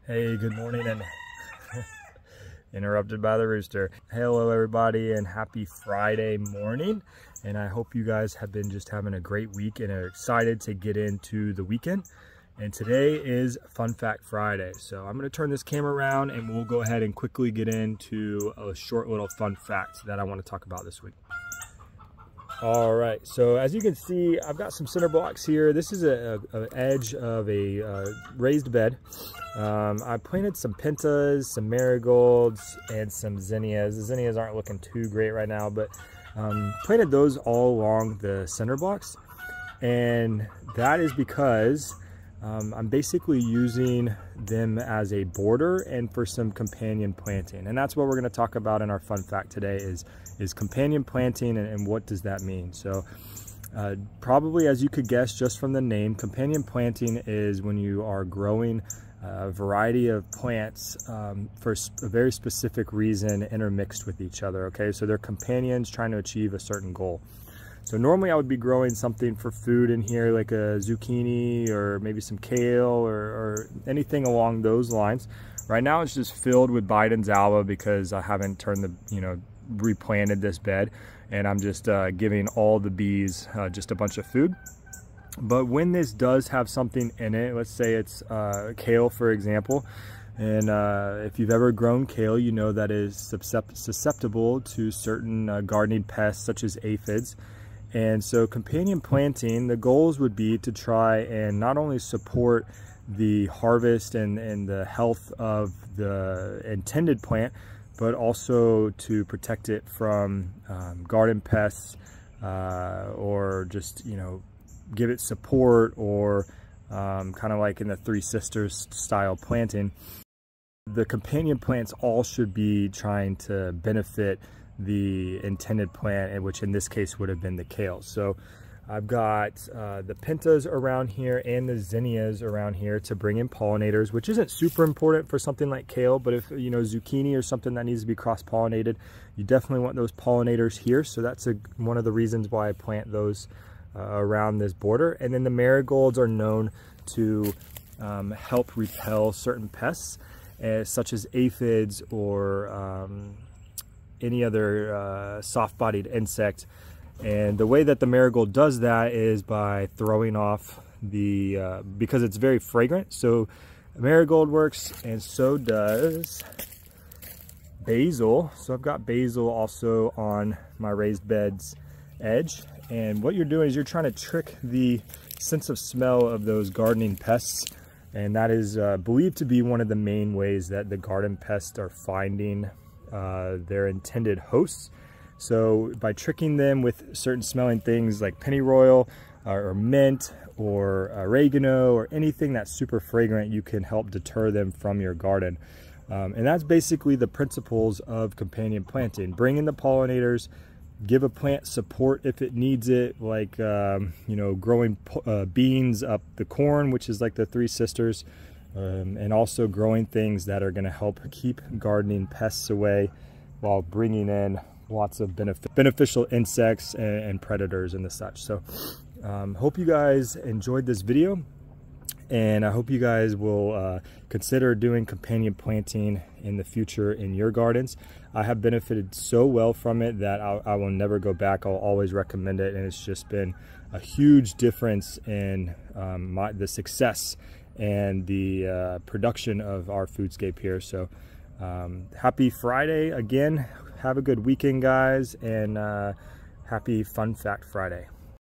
Hey, good morning, and interrupted by the rooster. Hello everybody, and happy Friday morning. And I hope you guys have been just having a great week and are excited to get into the weekend. And today is Fun Fact Friday. So I'm gonna turn this camera around and we'll go ahead and quickly get into a short little fun fact that I want to talk about this week. All right, so as you can see, I've got some cinder blocks here. This is an edge of a raised bed. I planted some pentas, some marigolds, and some zinnias. The zinnias aren't looking too great right now, but planted those all along the cinder blocks. And that is because I'm basically using them as a border and for some companion planting. And that's what we're gonna talk about in our fun fact today is companion planting and what does that mean. So probably, as you could guess just from the name, companion planting is when you are growing a variety of plants for a very specific reason intermixed with each other, okay? So they're companions trying to achieve a certain goal. So normally I would be growing something for food in here, like a zucchini or maybe some kale or anything along those lines. Right now it's just filled with Biden's alba because I haven't replanted this bed, and I'm just giving all the bees just a bunch of food. But when this does have something in it, let's say it's kale, for example, and if you've ever grown kale, you know that is susceptible to certain gardening pests such as aphids. And so companion planting, the goals would be to try and not only support the harvest and the health of the intended plant, but also to protect it from garden pests or just, give it support, or kind of like in the Three Sisters style planting. The companion plants all should be trying to benefit the intended plant, which in this case would have been the kale. So I've got the pentas around here and the zinnias around here to bring in pollinators, which isn't super important for something like kale, but if zucchini or something that needs to be cross-pollinated, you definitely want those pollinators here. So that's one of the reasons why I plant those around this border. And then the marigolds are known to help repel certain pests, such as aphids or any other soft-bodied insect. And the way that the marigold does that is by throwing off because it's very fragrant. So marigold works, and so does basil. So I've got basil also on my raised bed's edge. And what you're doing is you're trying to trick the sense of smell of those gardening pests. And that is believed to be one of the main ways that the garden pests are finding their intended hosts. So by tricking them with certain smelling things like pennyroyal or mint or oregano or anything that's super fragrant, you can help deter them from your garden. And that's basically the principles of companion planting. Bring in the pollinators, give a plant support if it needs it, like growing beans up the corn, which is like the Three Sisters, and also growing things that are going to help keep gardening pests away while bringing in lots of beneficial insects and predators and the such. So hope you guys enjoyed this video, and I hope you guys will consider doing companion planting in the future in your gardens. I have benefited so well from it that I will never go back. I'll always recommend it, and it's just been a huge difference in the success and the production of our foodscape here. So happy Friday again. Have a good weekend, guys, and happy Fun Fact Friday.